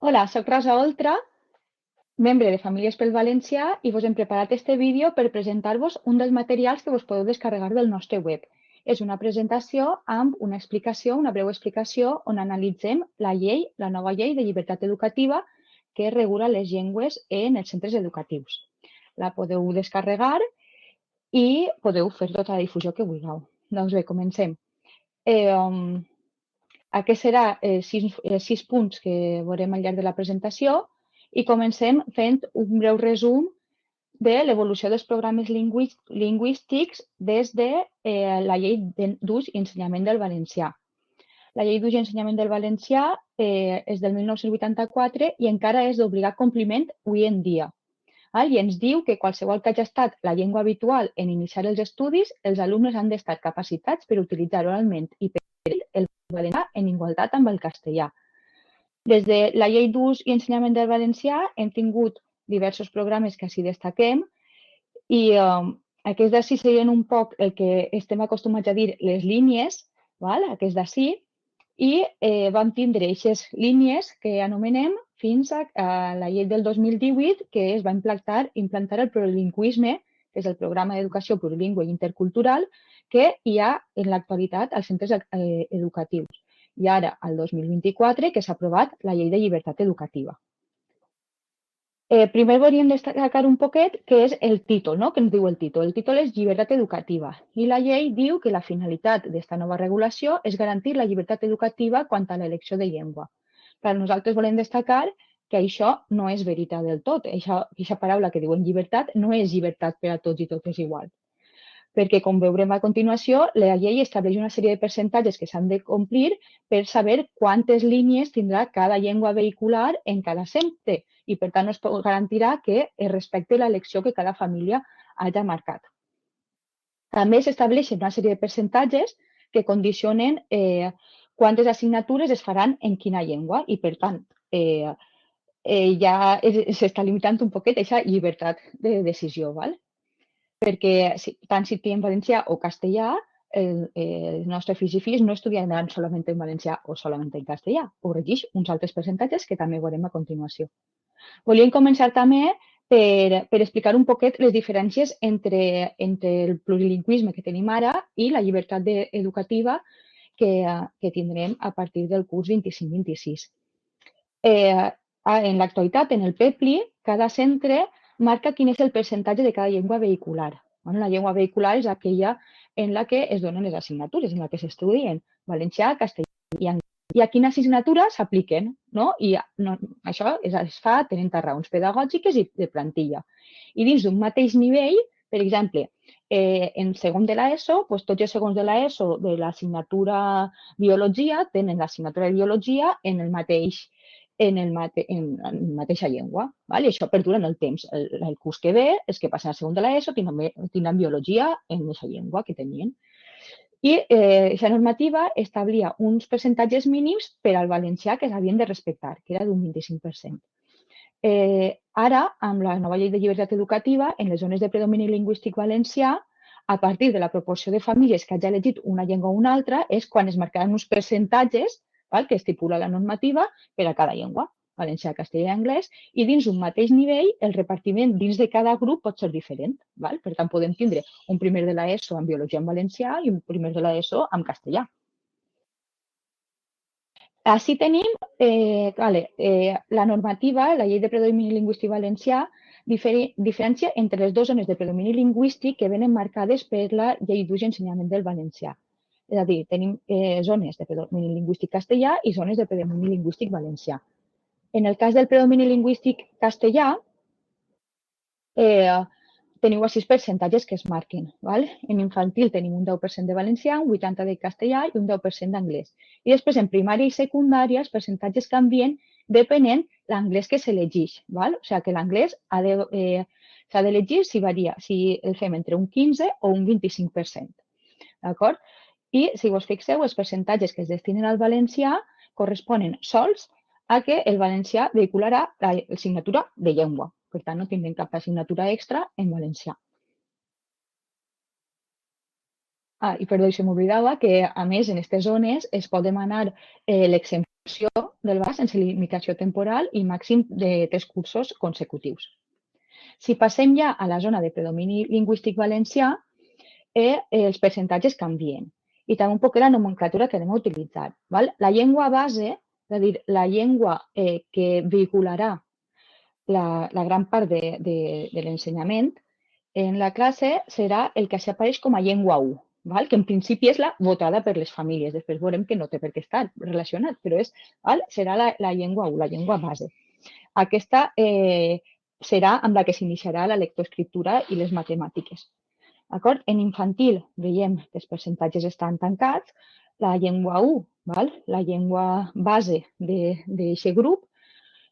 Hola, soc Rosa Oltra, membre de Famílies pel Valencià i vos hem preparat este vídeo per presentar-vos un dels materials que vos podeu descarregar del nostre web. És una presentació amb una explicació, una breu explicació, on analitzem la nova llei de llibertat educativa que regula les llengües en els centres educatius. La podeu descarregar i podeu fer tota la difusió que vulgueu. Doncs bé, comencem. Aquests seran sis punts que veurem al llarg de la presentació i comencem fent un breu resum de l'evolució dels programes lingüístics des de la llei d'ús i ensenyament del valencià. La llei d'ús i ensenyament del valencià és del 1984 i encara és d'obligat compliment avui en dia. I ens diu que qualsevol que hagi estat la llengua habitual en iniciar els estudis, els alumnes han d'estar capacitats per utilitzar oralment i per el valencià en igualtat amb el castellà. Des de la llei d'ús i ensenyament del valencià hem tingut diversos programes que així destaquem i aquests d'ací serien un poc el que estem acostumats a dir les línies, aquests d'ací, i vam tindre aquestes línies que anomenem fins a la llei del 2018 que es va implantar el plurilingüisme, que és el programa d'educació plurilingüe i intercultural que hi ha en l'actualitat als centres educatius. I ara, al 2024, que s'ha aprovat la llei de llibertat educativa. Primer volíem destacar un poquet què és el títol, no? Què ens diu el títol? El títol és llibertat educativa i la llei diu que la finalitat d'aquesta nova regulació és garantir la llibertat educativa quant a l'elecció de llengua. Però nosaltres volem destacar que això no és veritat del tot. Aquesta paraula que diuen llibertat no és llibertat per a tots i totes igual. Perquè, com veurem a continuació, la llei estableix una sèrie de percentatges que s'han de complir per saber quantes línies tindrà cada llengua vehicular en cada centre i, per tant, es garantirà que es respecti l'elecció que cada família hagi marcat. També s'estableixen una sèrie de percentatges que condicionen quantes assignatures es faran en quina llengua i, per tant, ja s'està limitant un poquet aquesta llibertat de decisió, val? Perquè tant si en valencià o castellà, els nostres fills i filles no estudiaran solament en valencià o solament en castellà, ho regeix uns altres percentatges que també veurem a continuació. Volíem començar també per explicar un poquet les diferències entre el plurilingüisme que tenim ara i la llibertat educativa que tindrem a partir del curs 25-26. En l'actualitat, en el PEPLI, cada centre marca quin és el percentatge de cada llengua vehicular. La llengua vehicular és aquella en la que es donen les assignatures, en la que s'estudien valencià, castellà i anglès. I a quina assignatura s'apliquen, no? I això es fa tenint raons pedagògiques i de plantilla. I dins d'un mateix nivell, per exemple, en segon de l'ESO, tots els segons de l'ESO de l'assignatura biologia tenen l'assignatura de biologia en la mateixa llengua. I això perdura en el temps. El curs que ve, els que passen a segon de l'ESO tindran biologia en aquesta llengua que tenien. I aquesta normativa establia uns percentatges mínims per al valencià que s'havien de respectar, que era d'un 25%. Ara, amb la nova llei de llibertat educativa, en les zones de predomini lingüístic valencià, a partir de la proporció de famílies que hagi elegit una llengua o una altra, és quan es marcaran uns percentatges que estipula la normativa per a cada llengua, valencià, castellà i anglès, i dins un mateix nivell el repartiment dins de cada grup pot ser diferent. Per tant, podem tindre un primer de l'ESO amb biologia en valencià i un primer de l'ESO amb castellà. Així tenim la normativa, la llei de predomini lingüístic valencià, diferència entre les dues zones de predomini lingüístic que venen marcades per la llei d'ús i ensenyament del valencià. És a dir, tenim zones de predomini lingüístic castellà i zones de predomini lingüístic valencià. En el cas del predomini lingüístic castellà, teniu així els percentatges que es marquen. En infantil tenim un 10% de valencià, un 80% de castellà i un 10% d'anglès. I després, en primària i secundària, els percentatges canvien depenent l'anglès que s'elegeix. O sigui que l'anglès s'ha d'elegir si el fem entre un 15 o un 25%. D'acord? I, si vos fixeu, els percentatges que es destinen al valencià corresponen sols a que el valencià vehicularà l'assignatura de llengua. Per tant, no tindrem cap assignatura extra en valencià. I perdó, se m'oblidava que, a més, en aquestes zones es pot demanar l'exempció del bas sense limitació temporal i màxim de 3 cursos consecutius. Si passem ja a la zona de predomini lingüístic valencià, els percentatges canvien i també un poc la nomenclatura que anem a utilitzar. Val? La llengua base, és a dir, la llengua que vehicularà la gran part de l'ensenyament en la classe serà el que s'apareix com a llengua 1, val? Que en principi és la votada per les famílies. Després veurem que no té per què estar relacionat, però serà la llengua 1, la llengua base. Aquesta serà amb la que s'iniciarà la lectoescriptura i les matemàtiques. D'acord? En infantil veiem que els percentatges estan tancats. La llengua 1, la llengua base d'aquest grup,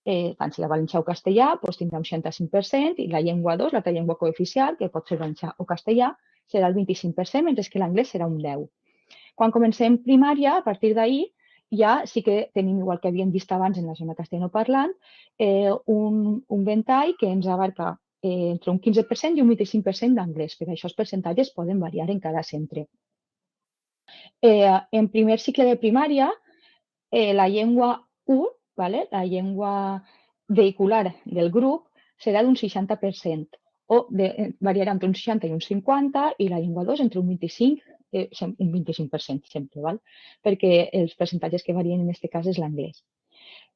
tant si la valencià o castellà, doncs tindrà un 65% i la llengua 2, l'altra llengua cooficial, que pot ser valencià o castellà, serà el 25%, mentre que l'anglès serà un 10%. Quan comencem primària, a partir d'ahir, ja sí que tenim, igual que havíem vist abans en la zona castellanoparlant, un ventall que ens abarca entre un 15% i un 25% d'anglès. Per això els percentatges poden variar en cada centre. En primer cicle de primària, la llengua 1, la llengua vehicular del grup, serà d'un 60%, o variarà entre un 60 i un 50, i la llengua 2 entre un 25% sempre, perquè els percentatges que varien en aquest cas és l'anglès.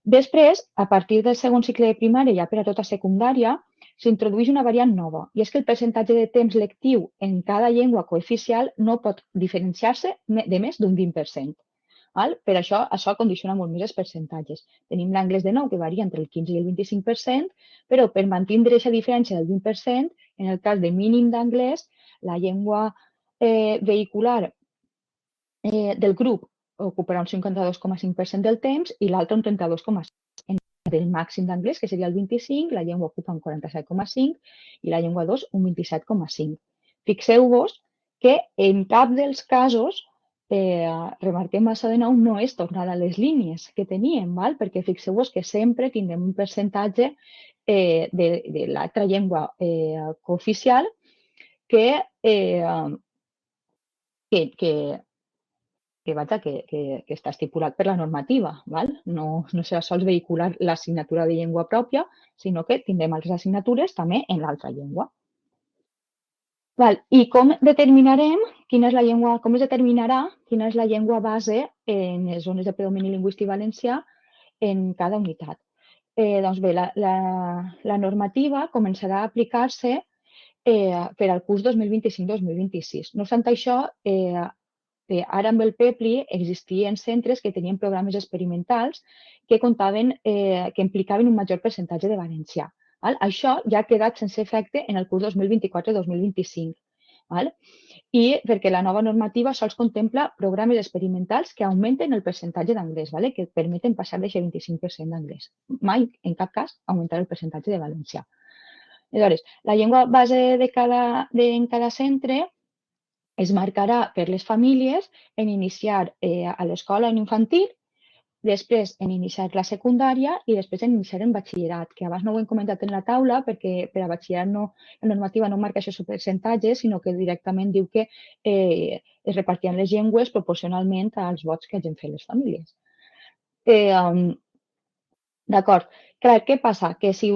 Després, a partir del segon cicle de primària, ja per a tota secundària, s'introdueix una variant nova, i és que el percentatge de temps lectiu en cada llengua cooficial no pot diferenciar-se de més d'un 20%. Per això condiciona molt més els percentatges. Tenim l'anglès de nou, que varia entre el 15 i el 25%, però per mantenir aquesta diferència del 20%, en el cas de mínim d'anglès, la llengua vehicular del grup ocuparà un 52,5% del temps i l'altre un 32,5%. El màxim d'anglès, que seria el 25%, la llengua ocupa un 47,5% i la llengua 2 un 27,5%. Fixeu-vos que en cap dels casos, remarquem massa de nou, no és tornar a les línies que teníem, perquè fixeu-vos que sempre tindrem un percentatge de l'altra llengua cooficial que està estipulat per la normativa. No serà sols vehicular l'assignatura de llengua pròpia, sinó que tindrem altres assignatures també en l'altra llengua. I com es determinarà quina és la llengua base en les zones de predomini lingüístic valencià en cada unitat? Doncs bé, la normativa començarà a aplicar-se per al curs 2025-2026. No obstant això, ara amb el PEPLI existien centres que tenien programes experimentals que implicaven un major percentatge de valencià. Això ja ha quedat sense efecte en el curs 2024-2025. I perquè la nova normativa sols contempla programes experimentals que augmenten el percentatge d'anglès, que permeten passar d'aquest 25% d'anglès. Mai, en cap cas, augmentar el percentatge de valencià. Aleshores, la llengua base en cada centre es marcarà per les famílies en iniciar a l'escola en infantil, després en iniciar la secundària i després en iniciar en batxillerat, que abans no ho hem comentat en la taula perquè per a batxillerat la normativa no marca aquests percentatges, sinó que directament diu que es repartiran les llengües proporcionalment als vots que hagin fet les famílies. D'acord. Clar, què passa? Que si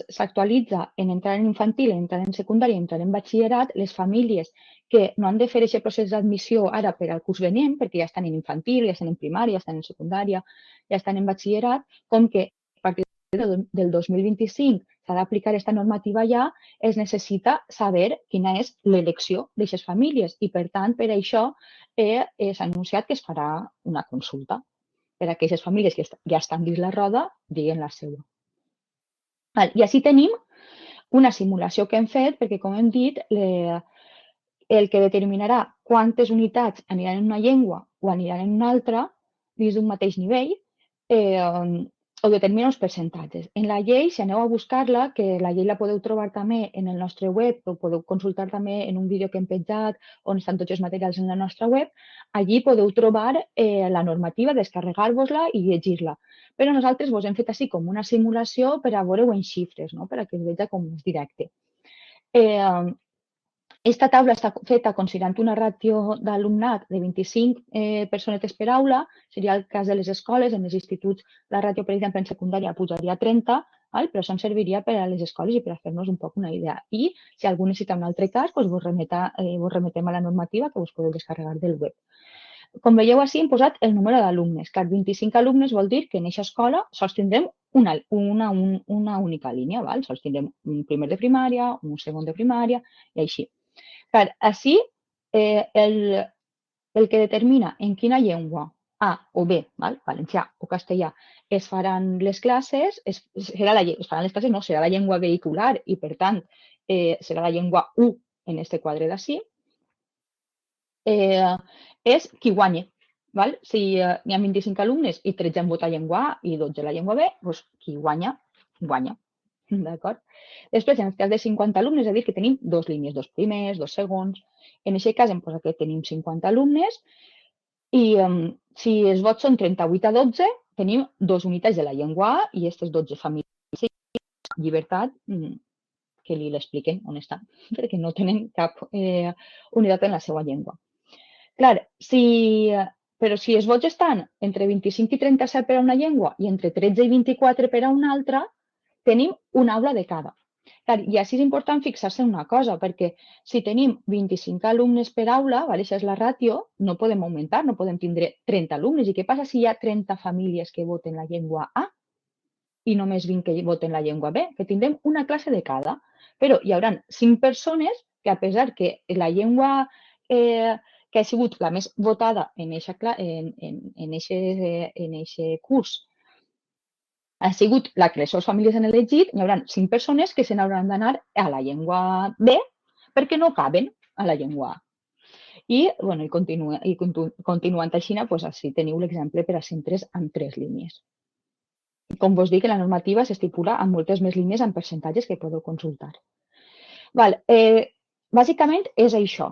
s'actualitza en entrar en infantil, en entrar en secundària, en entrar en batxillerat, les famílies que no han de fer aquest procés d'admissió ara per al curs venent, perquè ja estan en infantil, ja estan en primària, ja estan en secundària, ja estan en batxillerat, com que a partir del 2025 s'ha d'aplicar aquesta normativa ja, es necessita saber quina és l'elecció d'aquestes famílies i, per tant, per això s'ha anunciat que es farà una consulta per a aquelles famílies que ja estan dins la roda, diguen la seva. I així tenim una simulació que hem fet, perquè, com hem dit, el que determinarà quantes unitats aniran en una llengua o aniran en una altra, dins d'un mateix nivell, ho determina els percentatges. En la llei, si aneu a buscar-la, que la llei la podeu trobar també en el nostre web, o podeu consultar també en un vídeo que hem penjat on estan tots els materials en la nostra web, allí podeu trobar la normativa, descarregar-vos-la i llegir-la. Però nosaltres vos hem fet així com una simulació per a veure-ho en xifres, per a que es vegi com més directe. Esta taula està feta considerant una ràtio d'alumnat de 25 persones per aula. Seria el cas de les escoles. En els instituts la ràtio, per exemple, en secundària pujaria a 30, però això ens serviria per a les escoles i per a fer-nos un poc una idea. I si algú necessita un altre cas, vos remetem a la normativa que vos podeu descarregar del web. Com veieu així, hem posat el número d'alumnes. Clar, 25 alumnes vol dir que en aquesta escola sols tindrem una única línia. Sols tindrem un primer de primària, un segon de primària i així. Clar, així el que determina en quina llengua A o B, valencià o castellà, es faran les classes, serà la llengua vehicular i, per tant, serà la llengua 1 en este quadre d'ací, és qui guanya. Si n'hi ha 25 alumnes i 13 han votat llengua A i 12 la llengua B, doncs qui guanya, guanya. D'acord? Després, en el cas de 50 alumnes, és a dir, que tenim dues línies, dos primers, dos segons. En aquest cas, hem posat que tenim 50 alumnes i si els vots són 38 a 12, tenim dues unitats de la llengua A i aquestes 12 famílies. Llibertat, que li l'expliquen on està, perquè no tenen cap unitat en la seva llengua. Clar, però si els vots estan entre 25 i 37 per a una llengua i entre 13 i 24 per a una altra, tenim una aula de cada. I així és important fixar-se en una cosa, perquè si tenim 25 alumnes per aula, aquesta és la ràtio, no podem augmentar, no podem tindre 30 alumnes. I què passa si hi ha 30 famílies que voten la llengua A i només 20 que voten la llengua B? Que tindrem una classe de cada. Però hi haurà 5 persones que, a pesar que la llengua que ha sigut la més votada en aquest curs ha sigut la que les seves famílies han elegit, hi haurà 5 persones que se n'hauran d'anar a la llengua B perquè no caben a la llengua A. I continuant així, doncs així teniu l'exemple per a centres amb 3 línies. Com vos dic, la normativa s'estipula amb moltes més línies amb percentatges que podeu consultar. Bàsicament és això,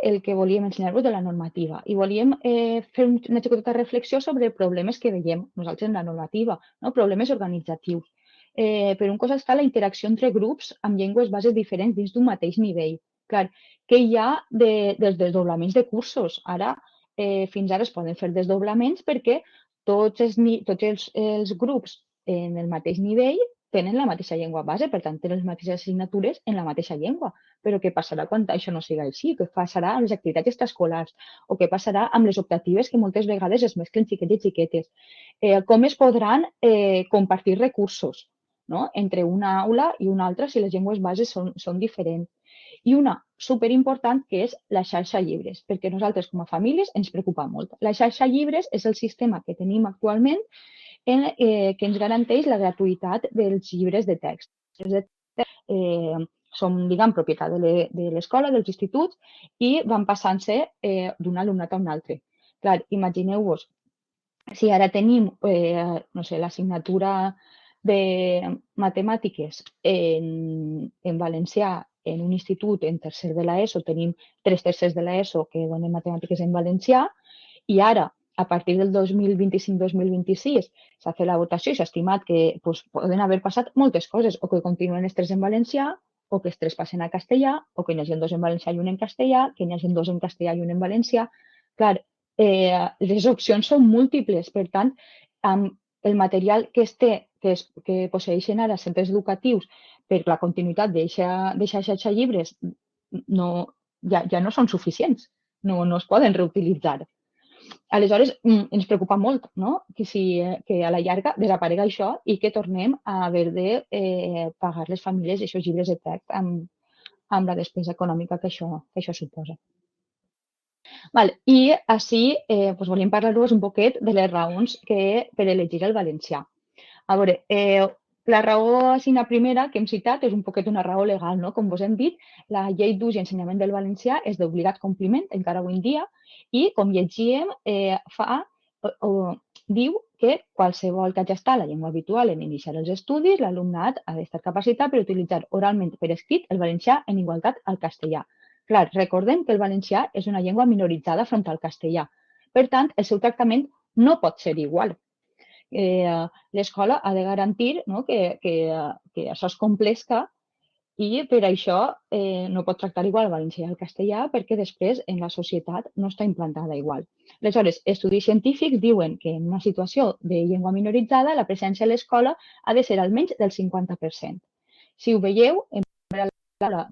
el que volíem ensenyar-vos de la normativa. I volíem fer una xicoteta reflexió sobre problemes que veiem nosaltres en la normativa, problemes organitzatius. Per un costat està la interacció entre grups amb llengües bases diferents dins d'un mateix nivell. Clar, què hi ha dels desdoblaments de cursos? Fins ara es poden fer desdoblaments perquè tots els grups en el mateix nivell tenen la mateixa llengua base, per tant, tenen les mateixes assignatures en la mateixa llengua. Però què passarà quan això no sigui així? Què passarà amb les activitats extraescolars? O què passarà amb les optatives que moltes vegades es mesclen xiquets i xiquetes? Com es podran compartir recursos entre una aula i una altra si les llengües bases són diferents? I una superimportant que és la xarxa llibres, perquè nosaltres com a famílies ens preocupa molt. La xarxa llibres és el sistema que tenim actualment que ens garanteix la gratuïtat dels llibres de text. Som, propietat de l'escola, dels instituts, i van passant-se d'un alumnat a un altre. Clar, imagineu-vos, si ara tenim, l'assignatura de matemàtiques en valencià en un institut en tercer de l'ESO, tenim 3 tercers de l'ESO que donen matemàtiques en valencià, i ara, a partir del 2025-2026, s'ha fet la votació i s'ha estimat que poden haver passat moltes coses, o que continuen els 3 en valencià, o que els 3 passen a castellà, o que n'hi hagi 2 en valencià i un en castellà, que n'hi hagi 2 en castellà i un en valencià. Clar, les opcions són múltiples, per tant, amb el material que es té, que posseeixen ara centres educatius per la continuïtat d'aquesta xarxa llibres, ja no són suficients, no es poden reutilitzar. Aleshores, ens preocupa molt que a la llarga desaparega això i que tornem a haver de pagar les famílies aquests llibres de text amb la despesa econòmica que això suposa. I així volíem parlar-vos un poquet de les raons per elegir el valencià. A veure, la raó primera que hem citat és un poquet una raó legal. Com vos hem dit, la llei d'ús i ensenyament del valencià és d'obligat compliment encara avui en dia i, com llegíem, diu que qualsevol que hagi estat la llengua habitual en iniciar els estudis, l'alumnat ha d'estar capacitat per utilitzar oralment per escrit el valencià en igualtat al castellà. Clar, recordem que el valencià és una llengua minoritzada front al castellà. Per tant, el seu tractament no pot ser igual. L'escola ha de garantir que això es complesca I per això no pot tractar igual el valencià i el castellà perquè després en la societat no està implantada igual. Aleshores, estudis científics diuen que en una situació de llengua minoritzada la presència a l'escola ha de ser almenys del 50%. Si ho veieu, en l'hora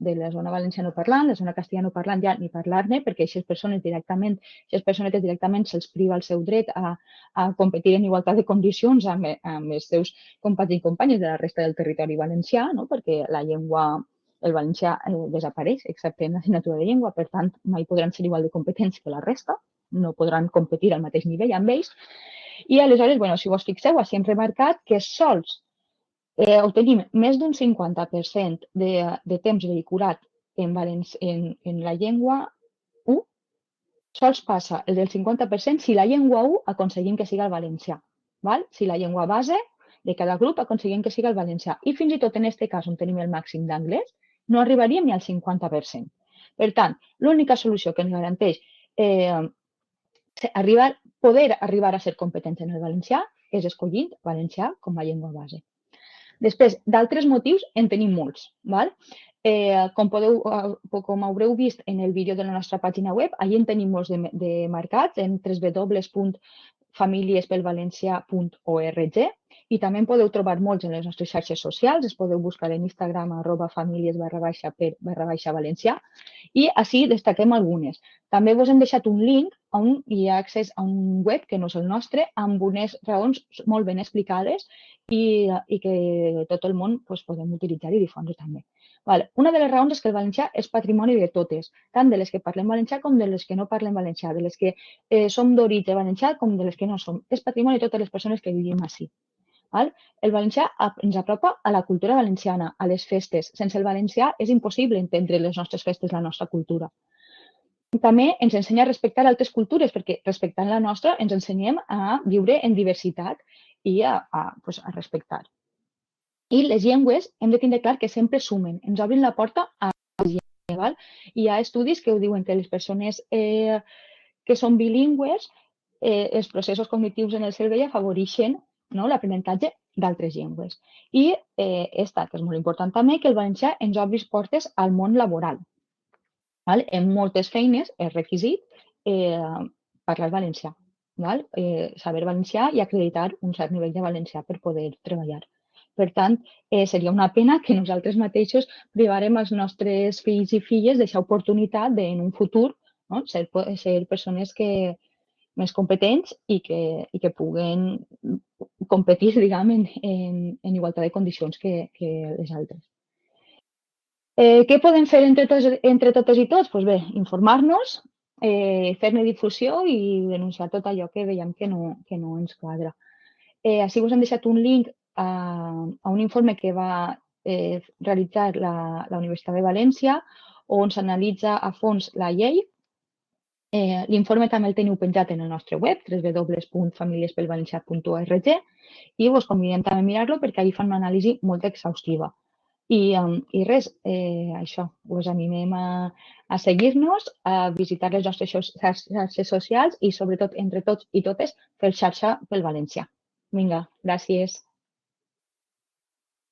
de la zona valencianoparlant, la zona castellanoparlant ja ni parlar-ne, perquè aquestes persones directament se'ls priva el seu dret a competir en igualtat de condicions amb els seus companys i companyes de la resta del territori valencià, no? Perquè la llengua, el valencià desapareix, excepte en l'assignatura de llengua, per tant, mai podran ser igual de competents que la resta, no podran competir al mateix nivell amb ells. I aleshores, bueno, si us fixeu, així hem remarcat que sols obtenim més d'un 50% de temps vehiculat en la llengua 1, sols passa el del 50% si la llengua 1 aconseguim que siga el valencià. Val? Si la llengua base de cada grup aconseguim que siga el valencià. I fins i tot en aquest cas, on tenim el màxim d'anglès, no arribaríem ni al 50%. Per tant, l'única solució que ens garanteix poder arribar a ser competents en el valencià és escollint valencià com a llengua base. Després, d'altres motius en tenim molts. Val? Com haureu vist en el vídeo de la nostra pàgina web, allà en tenim molts de marcats en www.familiespelvalencià.org i també en podeu trobar molts en les nostres xarxes socials. Es podeu buscar en Instagram @famílies_per_valencià i així destaquem algunes. També us hem deixat un link on hi ha accés a un web que no és el nostre, amb unes raons molt ben explicades i que tot el món podem utilitzar i difondre també. Una de les raons és que el valencià és patrimoni de totes, tant de les que parlem valencià com de les que no parlem valencià, de les que som d'origen valencià com de les que no som. És patrimoni de totes les persones que vivim així. El valencià ens apropa a la cultura valenciana, a les festes. Sense el valencià és impossible entendre les nostres festes, la nostra cultura. També ens ensenya a respectar altres cultures, perquè respectant la nostra ens ensenyem a viure en diversitat i a respectar. I les llengües hem de tindre clar que sempre sumen, ens obrin la porta a les llengües. Hi ha estudis que ho diuen que les persones que són bilingües, els processos cognitius en el cervell afavoreixen l'aprenentatge d'altres llengües. I que és molt important també, que el valencià ens obri portes al món laboral. En moltes feines és requisit parlar valencià, saber valencià i acreditar un cert nivell de valencià per poder treballar. Per tant, seria una pena que nosaltres mateixos privarem els nostres fills i filles d'aquesta oportunitat en un futur ser persones més competents i que puguen competir, diguem, en igualtat de condicions que les altres. Què podem fer entre totes i tots? Doncs bé, informar-nos, fer-ne difusió i denunciar tot allò que veiem que no ens quadra. Així us hem deixat un link a un informe que va realitzar la Universitat de València on s'analitza a fons la llei. L'informe també el teniu penjat en el nostre web, www.familiespelvalencià.org i us convidem també a mirar-lo perquè allà fan una anàlisi molt exhaustiva. I res, això, us animem a seguir-nos, a visitar les nostres xarxes socials i sobretot entre tots i totes fer xarxa pel valencià. Vinga, gràcies.